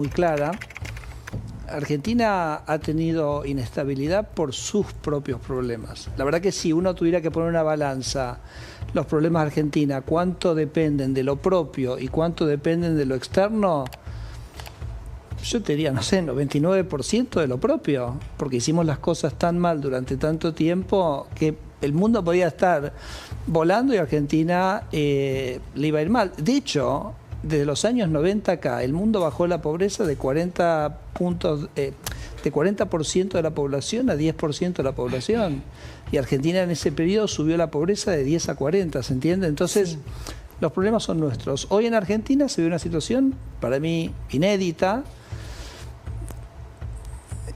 muy clara. Argentina ha tenido inestabilidad por sus propios problemas. La verdad que si uno tuviera que poner una balanza, los problemas de Argentina, cuánto dependen de lo propio y cuánto dependen de lo externo, yo te diría, no sé, 99% de lo propio, porque hicimos las cosas tan mal durante tanto tiempo que el mundo podía estar volando y Argentina le iba a ir mal. De hecho, desde los años 90 acá, el mundo bajó la pobreza de 40 puntos, de 40% de la población a 10% de la población. Y Argentina en ese periodo subió la pobreza de 10 a 40, ¿se entiende? Entonces, sí, los problemas son nuestros. Hoy en Argentina se ve una situación, para mí, inédita,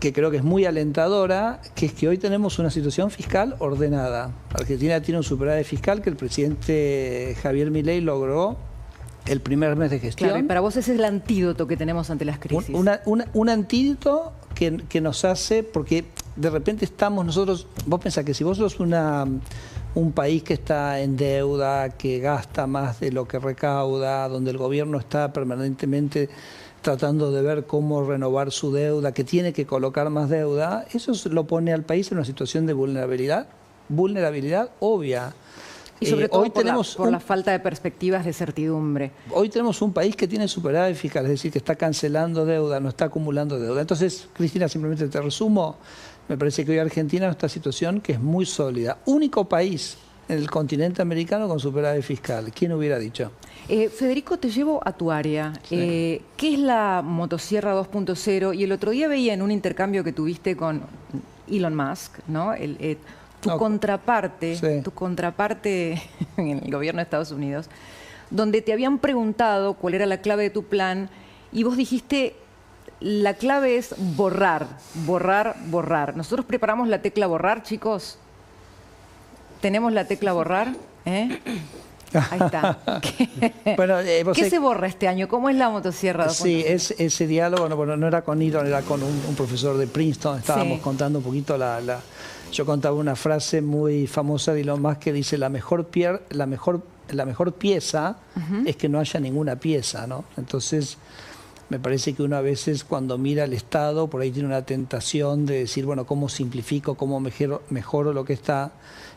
que creo que es muy alentadora, que es que hoy tenemos una situación fiscal ordenada. Argentina tiene un superávit fiscal que el presidente Javier Milei logró el primer mes de gestión. Claro, y para vos ese es el antídoto que tenemos ante las crisis. Un antídoto que nos hace, porque de repente estamos nosotros, vos pensás que si vos sos un país que está en deuda, que gasta más de lo que recauda, donde el gobierno está permanentemente tratando de ver cómo renovar su deuda, que tiene que colocar más deuda, eso lo pone al país en una situación de vulnerabilidad obvia. Y sobre todo hoy por la falta de perspectivas de certidumbre. Hoy tenemos un país que tiene superávit fiscal, es decir, que está cancelando deuda, no está acumulando deuda. Entonces, Cristina, simplemente te resumo, me parece que hoy Argentina está en esta situación que es muy sólida. Único país en el continente americano con superávit fiscal. ¿Quién hubiera dicho? Federico, te llevo a tu área. Sí. ¿Qué es la motosierra 2.0? Y el otro día veía en un intercambio que tuviste con Elon Musk, ¿no? Tu contraparte en el gobierno de Estados Unidos, donde te habían preguntado cuál era la clave de tu plan y vos dijiste, la clave es borrar, borrar, borrar. Nosotros preparamos la tecla borrar, chicos. ¿Tenemos la tecla borrar? Ahí está. Bueno, ¿Qué se borra este año? ¿Cómo es la motosierra? Sí, ese diálogo no era con Elon, era con un profesor de Princeton. Estábamos contando un poquito yo contaba una frase muy famosa de Elon Musk que dice la mejor pieza es que no haya ninguna pieza, ¿no? Entonces, me parece que uno a veces cuando mira al Estado, por ahí tiene una tentación de decir, bueno, ¿cómo simplifico, cómo mejoro lo que está?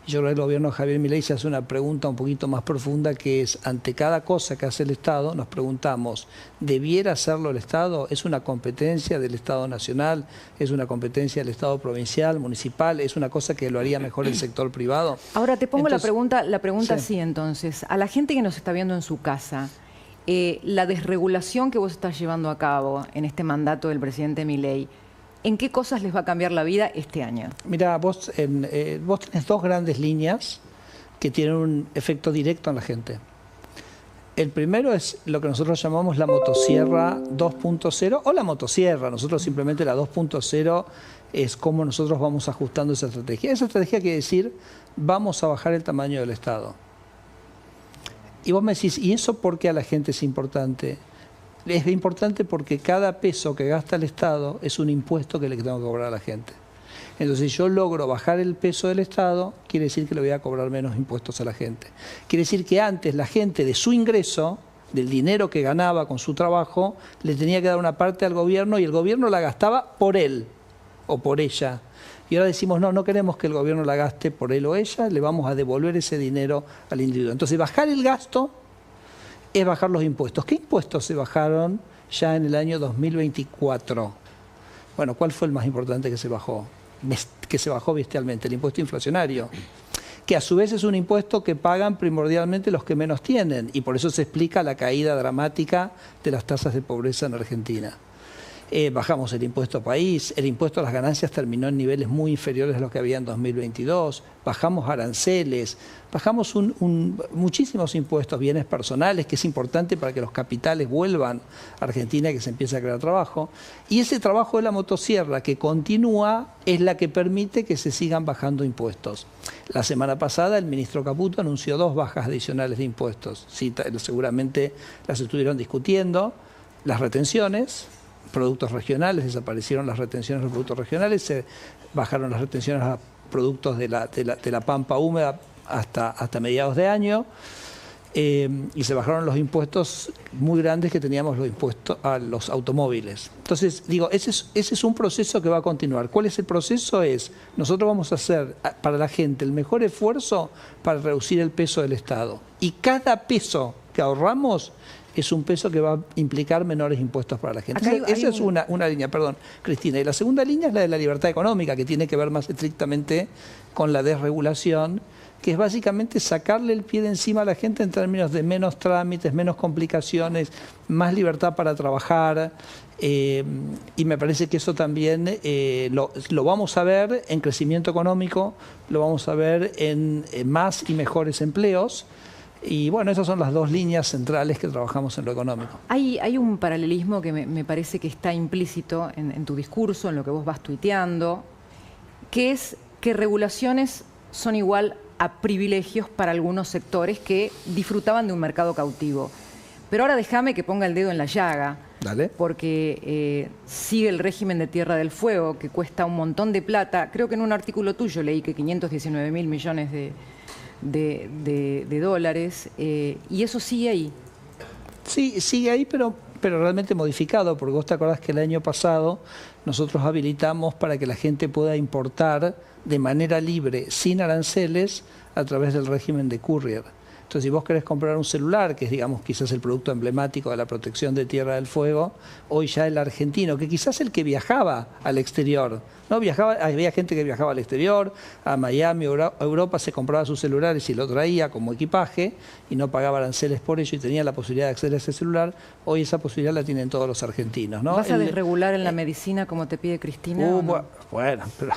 Yo creo que el gobierno de Javier Milei se hace una pregunta un poquito más profunda, que es, ante cada cosa que hace el Estado, nos preguntamos, ¿debiera hacerlo el Estado? ¿Es una competencia del Estado nacional? ¿Es una competencia del Estado provincial, municipal? ¿Es una cosa que lo haría mejor el sector privado? Ahora te pongo la pregunta sí. Así entonces, a la gente que nos está viendo en su casa, la desregulación que vos estás llevando a cabo en este mandato del presidente Milei, ¿en qué cosas les va a cambiar la vida este año? Mira, vos tenés dos grandes líneas que tienen un efecto directo en la gente. El primero es lo que nosotros llamamos la motosierra 2.0 o la motosierra. Nosotros simplemente la 2.0 es cómo nosotros vamos ajustando esa estrategia. Esa estrategia quiere decir, vamos a bajar el tamaño del Estado. Y vos me decís, ¿y eso por qué a la gente es importante? Es importante porque cada peso que gasta el Estado es un impuesto que le tengo que cobrar a la gente. Entonces, si yo logro bajar el peso del Estado, quiere decir que le voy a cobrar menos impuestos a la gente. Quiere decir que antes la gente de su ingreso, del dinero que ganaba con su trabajo, le tenía que dar una parte al gobierno y el gobierno la gastaba por él o por ella. Y ahora decimos, no queremos que el gobierno la gaste por él o ella, le vamos a devolver ese dinero al individuo. Entonces, bajar el gasto es bajar los impuestos. ¿Qué impuestos se bajaron ya en el año 2024? Bueno, ¿cuál fue el más importante que se bajó? Que se bajó bestialmente, el impuesto inflacionario, que a su vez es un impuesto que pagan primordialmente los que menos tienen, y por eso se explica la caída dramática de las tasas de pobreza en Argentina. Bajamos el impuesto país, el impuesto a las ganancias terminó en niveles muy inferiores a los que había en 2022, bajamos aranceles, bajamos muchísimos impuestos, bienes personales, que es importante para que los capitales vuelvan a Argentina y que se empiece a crear trabajo. Y ese trabajo de la motosierra que continúa es la que permite que se sigan bajando impuestos. La semana pasada el ministro Caputo anunció 2 bajas adicionales de impuestos. Sí, seguramente las estuvieron discutiendo, las retenciones, productos regionales, desaparecieron las retenciones de los productos regionales, se bajaron las retenciones a productos de la pampa húmeda hasta mediados de año. y se bajaron los impuestos muy grandes que teníamos los impuestos a los automóviles. Entonces, digo, ese es un proceso que va a continuar. ¿Cuál es el proceso? Nosotros vamos a hacer para la gente el mejor esfuerzo para reducir el peso del Estado. Y cada peso que ahorramos es un peso que va a implicar menores impuestos para la gente. Esa es una línea, perdón, Cristina. Y la segunda línea es la de la libertad económica, que tiene que ver más estrictamente con la desregulación, que es básicamente sacarle el pie de encima a la gente en términos de menos trámites, menos complicaciones, más libertad para trabajar, y me parece que eso también lo vamos a ver en crecimiento económico, lo vamos a ver en más y mejores empleos, y bueno, esas son las dos líneas centrales que trabajamos en lo económico. Hay un paralelismo que me parece que está implícito en tu discurso, en lo que vos vas tuiteando, que es que regulaciones son igual a privilegios para algunos sectores que disfrutaban de un mercado cautivo. Pero ahora déjame que ponga el dedo en la llaga. Dale. Porque sigue el régimen de Tierra del Fuego, que cuesta un montón de plata. Creo que en un artículo tuyo leí que 519.000 millones de dólares, y eso sigue ahí. Sí, sigue ahí, pero realmente modificado, porque vos te acordás que el año pasado nosotros habilitamos para que la gente pueda importar de manera libre, sin aranceles, a través del régimen de courier. Entonces, si vos querés comprar un celular, que es, digamos, quizás el producto emblemático de la protección de Tierra del Fuego, hoy ya el argentino, que quizás el que viajaba al exterior, ¿no? Había gente que viajaba al exterior, a Miami, a Europa, se compraba sus celulares y lo traía como equipaje y no pagaba aranceles por ello y tenía la posibilidad de acceder a ese celular. Hoy esa posibilidad la tienen todos los argentinos, ¿no? ¿Vas a desregular en la medicina como te pide Cristina? ¿No? Bueno, pero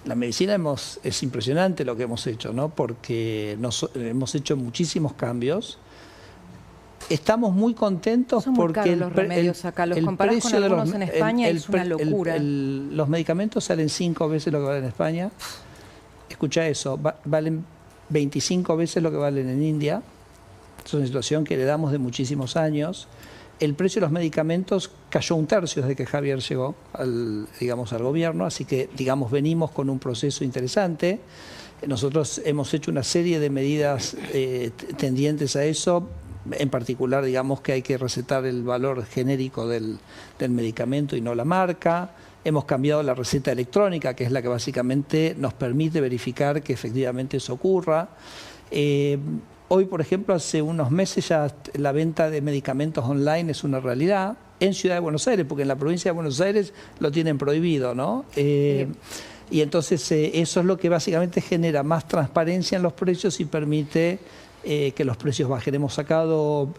la medicina es impresionante lo que hemos hecho, ¿no? Porque hemos hecho muchísimos cambios. Estamos muy contentos porque los remedios acá, los comparás con algunos en España, es una locura. Los medicamentos salen 5 veces lo que valen en España. Escucha eso, valen 25 veces lo que valen en India. Es una situación que heredamos de muchísimos años. El precio de los medicamentos cayó 1/3 desde que Javier llegó al gobierno, así que venimos con un proceso interesante. Nosotros hemos hecho una serie de medidas tendientes a eso, en particular que hay que recetar el valor genérico del medicamento y no la marca. Hemos cambiado la receta electrónica, que es la que básicamente nos permite verificar que efectivamente eso ocurra. Hoy, por ejemplo, hace unos meses ya la venta de medicamentos online es una realidad en Ciudad de Buenos Aires, porque en la provincia de Buenos Aires lo tienen prohibido, ¿no? Y entonces eso es lo que básicamente genera más transparencia en los precios y permite que los precios bajen. Hemos sacado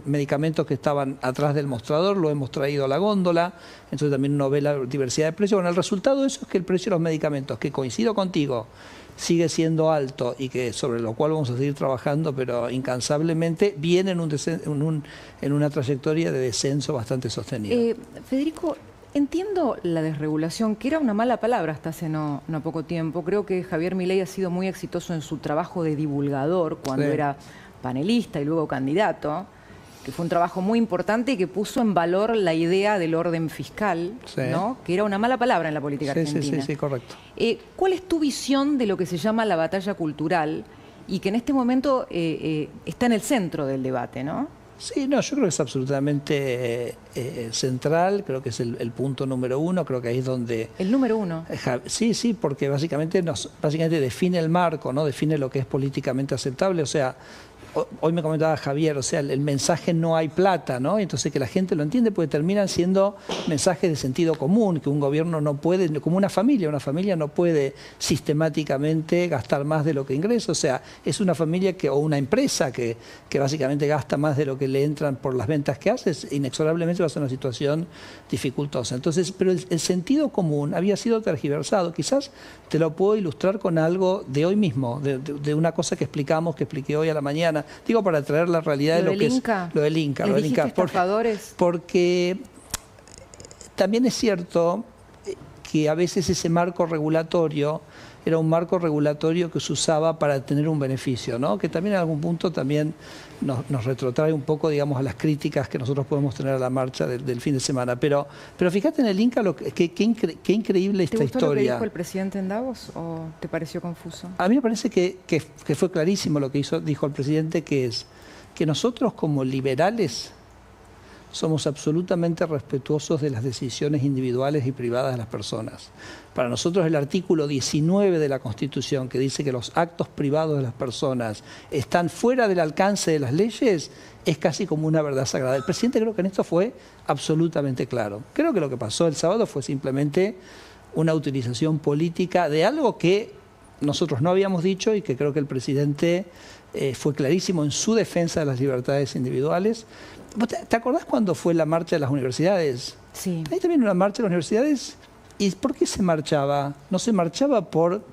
medicamentos que estaban atrás del mostrador, lo hemos traído a la góndola, entonces también uno ve la diversidad de precios. Bueno, el resultado de eso es que el precio de los medicamentos, que coincido contigo, sigue siendo alto y que sobre lo cual vamos a seguir trabajando, pero incansablemente, viene en una trayectoria de descenso bastante sostenida. Federico, entiendo la desregulación, que era una mala palabra hasta hace no poco tiempo. Creo que Javier Milei ha sido muy exitoso en su trabajo de divulgador cuando era panelista y luego candidato, que fue un trabajo muy importante y que puso en valor la idea del orden fiscal, ¿no? Que era una mala palabra en la política argentina. Sí, correcto. ¿Cuál es tu visión de lo que se llama la batalla cultural y que en este momento está en el centro del debate, ¿no? Sí, no, yo creo que es absolutamente central, creo que es el punto número 1, creo que ahí es donde... ¿El número 1? Sí, porque básicamente define el marco, ¿no? Define lo que es políticamente aceptable, o sea... Hoy me comentaba Javier, o sea, el mensaje no hay plata, ¿no? Entonces que la gente lo entiende porque terminan siendo mensajes de sentido común, que un gobierno no puede, como una familia no puede sistemáticamente gastar más de lo que ingresa, o sea, es una familia o una empresa que básicamente gasta más de lo que le entran por las ventas que hace, inexorablemente va a ser una situación dificultosa. Entonces, pero el sentido común había sido tergiversado, quizás te lo puedo ilustrar con algo de hoy mismo, de una cosa que expliqué hoy a la mañana. Digo, para traer la realidad de lo que es lo del Inca. ¿Les dijiste estafadores? Porque también es cierto que a veces ese marco regulatorio era un marco regulatorio que se usaba para tener un beneficio, ¿no? Que también en algún punto también nos retrotrae un poco, digamos, a las críticas que nosotros podemos tener a la marcha del fin de semana. Pero fíjate en el Inca, qué increíble esta historia. ¿Te gustó lo que dijo el presidente en Davos o te pareció confuso? A mí me parece que fue clarísimo lo que dijo el presidente, que es que nosotros como liberales somos absolutamente respetuosos de las decisiones individuales y privadas de las personas. Para nosotros el artículo 19 de la Constitución, que dice que los actos privados de las personas están fuera del alcance de las leyes, es casi como una verdad sagrada. El presidente creo que en esto fue absolutamente claro. Creo que lo que pasó el sábado fue simplemente una utilización política de algo que nosotros no habíamos dicho y que creo que el presidente fue clarísimo en su defensa de las libertades individuales. ¿Te acordás cuando fue la marcha de las universidades? Sí. Ahí también una marcha de las universidades. ¿Y por qué se marchaba? No se marchaba por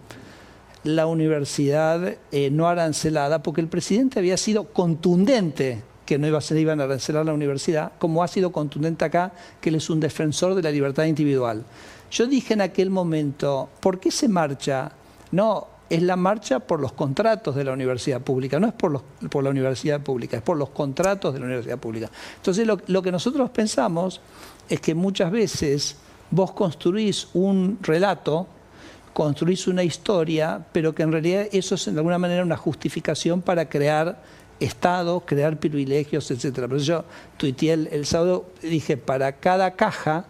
la universidad no arancelada, porque el presidente había sido contundente que no iban a arancelar la universidad, como ha sido contundente acá, que él es un defensor de la libertad individual. Yo dije en aquel momento, ¿por qué se marcha? No, es la marcha por los contratos de la universidad pública, no es por la universidad pública, es por los contratos de la universidad pública. Entonces lo que nosotros pensamos es que muchas veces vos construís un relato, construís una historia, pero que en realidad eso es de alguna manera una justificación para crear Estado, crear privilegios, etc. Por eso yo tuiteé el sábado, dije, para cada caja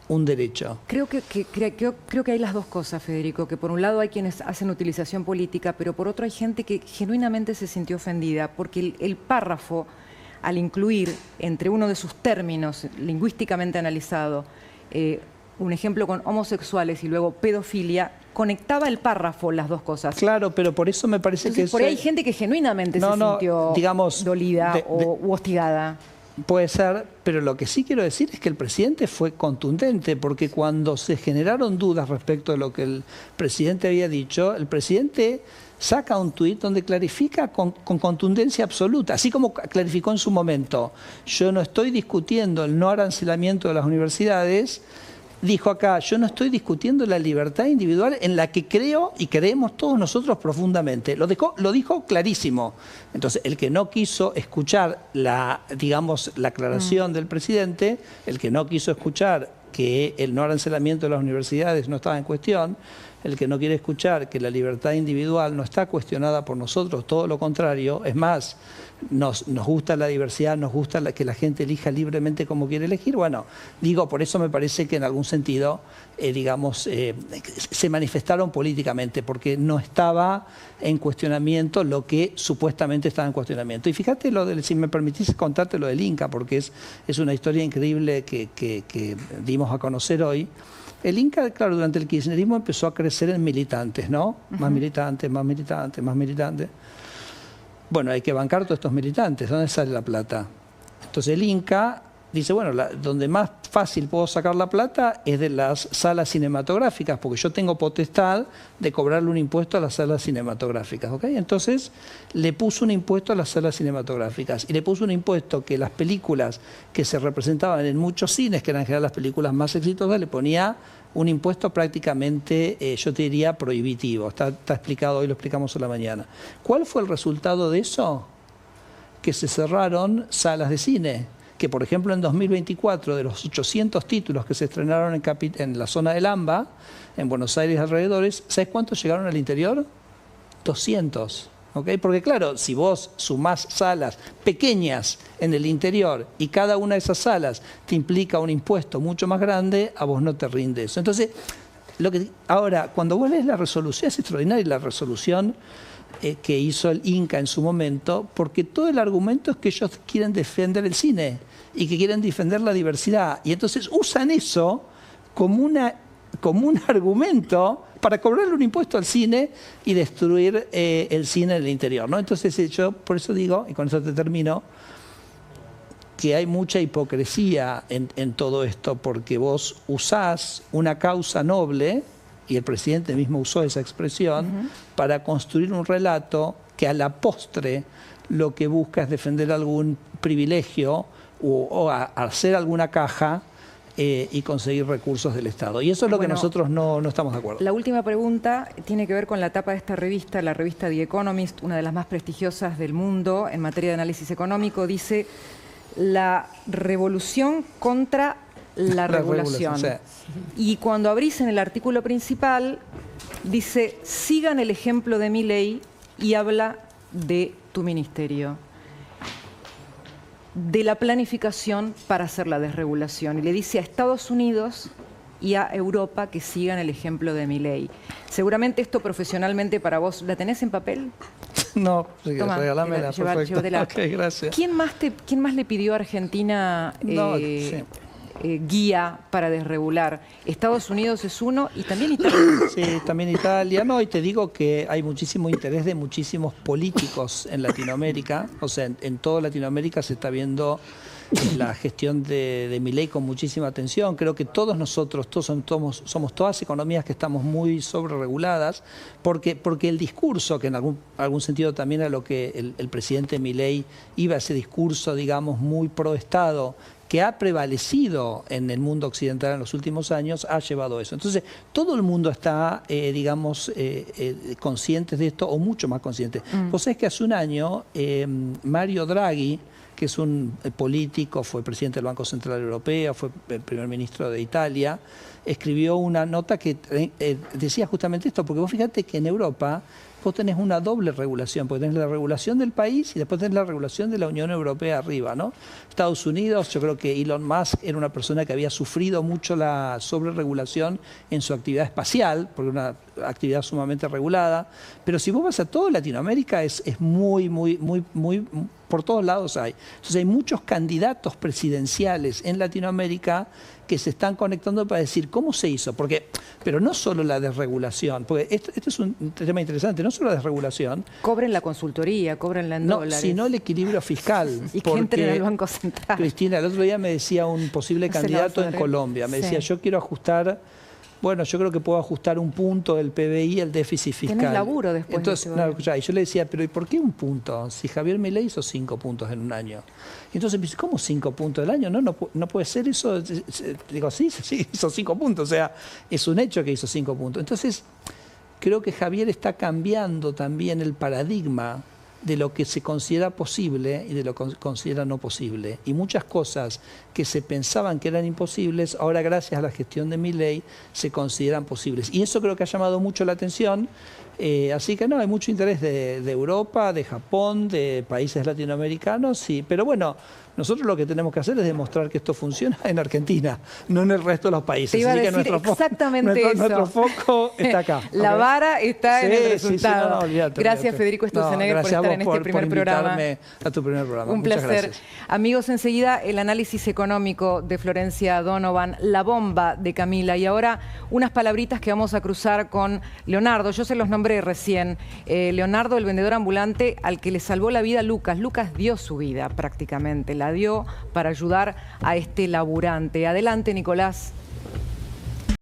un derecho. Creo que hay las dos cosas, Federico, que por un lado hay quienes hacen utilización política, pero por otro hay gente que genuinamente se sintió ofendida, porque el párrafo, al incluir entre uno de sus términos lingüísticamente analizado, un ejemplo con homosexuales y luego pedofilia, conectaba el párrafo las dos cosas. Claro, pero por eso me parece Entonces, que... por ahí hay gente que genuinamente se sintió dolida u hostigada. Puede ser, pero lo que sí quiero decir es que el presidente fue contundente, porque cuando se generaron dudas respecto de lo que el presidente había dicho, el presidente saca un tuit donde clarifica con contundencia absoluta, así como clarificó en su momento. Yo no estoy discutiendo el no arancelamiento de las universidades. Dijo acá, yo no estoy discutiendo la libertad individual en la que creo y creemos todos nosotros profundamente. Lo dijo clarísimo. Entonces, el que no quiso escuchar la aclaración del presidente, el que no quiso escuchar que el no arancelamiento de las universidades no estaba en cuestión, el que no quiere escuchar que la libertad individual no está cuestionada por nosotros, todo lo contrario, es más, nos gusta la diversidad, nos gusta que la gente elija libremente como quiere elegir. Bueno, digo, por eso me parece que en algún sentido, se manifestaron políticamente, porque no estaba en cuestionamiento lo que supuestamente estaba en cuestionamiento. Y fíjate, si me permitís contarte lo del Inca, porque es una historia increíble que dimos a conocer hoy. El Inca, claro, durante el kirchnerismo empezó a crecer en militantes, ¿no? Más militantes, más militantes, más militantes. Bueno, hay que bancar todos estos militantes. ¿Dónde sale la plata? Entonces el Inca dice, bueno, donde más fácil puedo sacar la plata es de las salas cinematográficas, porque yo tengo potestad de cobrarle un impuesto a las salas cinematográficas, ¿ok? Entonces le puso un impuesto a las salas cinematográficas y le puso un impuesto que las películas que se representaban en muchos cines, que eran en general las películas más exitosas, le ponía un impuesto prácticamente, yo te diría, prohibitivo. Está explicado, hoy lo explicamos a la mañana. ¿Cuál fue el resultado de eso? Que se cerraron salas de cine. Que, por ejemplo, en 2024, de los 800 títulos que se estrenaron en la zona del AMBA, en Buenos Aires y alrededores, ¿sabes cuántos llegaron al interior? 200. ¿Okay? Porque, claro, si vos sumás salas pequeñas en el interior y cada una de esas salas te implica un impuesto mucho más grande, a vos no te rinde eso. Entonces, ahora, cuando vos lees la resolución, es extraordinaria la resolución que hizo el Inca en su momento, porque todo el argumento es que ellos quieren defender el cine y que quieren defender la diversidad. Y entonces usan eso como un argumento para cobrarle un impuesto al cine y destruir el cine en el interior, ¿no? Entonces yo por eso digo, y con eso te termino, que hay mucha hipocresía en todo esto, porque vos usás una causa noble, y el presidente mismo usó esa expresión, para construir un relato que a la postre lo que busca es defender algún privilegio o hacer alguna caja y conseguir recursos del Estado. Y eso es lo que nosotros no estamos de acuerdo. La última pregunta tiene que ver con la tapa de esta revista, la revista The Economist, una de las más prestigiosas del mundo en materia de análisis económico. Dice, la revolución contra la regulación. Sí. Y cuando abrís en el artículo principal, dice, sigan el ejemplo de Milei y habla de tu ministerio. de la planificación para hacer la desregulación. Y le dice a Estados Unidos y a Europa que sigan el ejemplo de Milei. Seguramente esto profesionalmente para vos, ¿la tenés en papel? No, regalámela, perfecto. Llévatela. Ok, gracias. ¿Quién más le pidió a Argentina guía para desregular? Estados Unidos es uno y también Italia. Sí, también Italia. No, y te digo que hay muchísimo interés de muchísimos políticos en Latinoamérica. O sea, en toda Latinoamérica se está viendo la gestión de Milei con muchísima atención. Creo que todos nosotros, somos todas economías que estamos muy sobrereguladas, porque el discurso, que en algún sentido también a lo que el presidente Milei iba a ese discurso, digamos, muy pro Estado, que ha prevalecido en el mundo occidental en los últimos años, ha llevado eso. Entonces, todo el mundo está, conscientes de esto, o mucho más conscientes. Vos sabés que hace un año, Mario Draghi, que es un político, fue presidente del Banco Central Europeo, fue el primer ministro de Italia, escribió una nota que decía justamente esto, porque vos fíjate que en Europa vos tenés una doble regulación, porque tenés la regulación del país y después tenés la regulación de la Unión Europea arriba, ¿no? Estados Unidos, yo creo que Elon Musk era una persona que había sufrido mucho la sobreregulación en su actividad espacial, porque una actividad sumamente regulada, pero si vos vas a toda Latinoamérica es muy, por todos lados hay. Entonces hay muchos candidatos presidenciales en Latinoamérica que se están conectando para decir cómo se hizo, pero no solo la desregulación, porque este es un tema interesante, no solo la desregulación. Cobren la consultoría, cobren en dólares. Sino el equilibrio fiscal. Y que entren al Banco Central. Cristina, el otro día me decía un posible candidato en Colombia, me decía, yo quiero ajustar, bueno, yo creo que puedo ajustar un punto del PBI al déficit fiscal. Tenés laburo después. Entonces, y yo le decía, pero ¿y por qué un punto? Si Javier Milei hizo 5 puntos en un año. Entonces me dice, ¿cómo 5 puntos del año? No puede ser eso. Digo, sí, hizo 5 puntos. O sea, es un hecho que hizo 5 puntos. Entonces, creo que Javier está cambiando también el paradigma de lo que se considera posible y de lo que se considera no posible. Y muchas cosas que se pensaban que eran imposibles, ahora gracias a la gestión de Milei se consideran posibles. Y eso creo que ha llamado mucho la atención. Así que no, hay mucho interés de Europa, de Japón, de países latinoamericanos, pero bueno, nosotros lo que tenemos que hacer es demostrar que esto funciona en Argentina, no en el resto de los países. Te iba Así a decir exactamente nuestro foco está acá. La vara está en el resultado. Olvídate. Gracias, Federico Sturzenegger, por estar en este primer programa. A tu primer programa. Un Muchas placer. gracias. Amigos, enseguida el análisis económico de Florencia Donovan, la bomba de Camila. Y ahora unas palabritas que vamos a cruzar con Leonardo. Yo se los nombré recién. Leonardo, el vendedor ambulante al que le salvó la vida Lucas. Lucas dio su vida prácticamente, la dio para ayudar a este laburante. Adelante, Nicolás.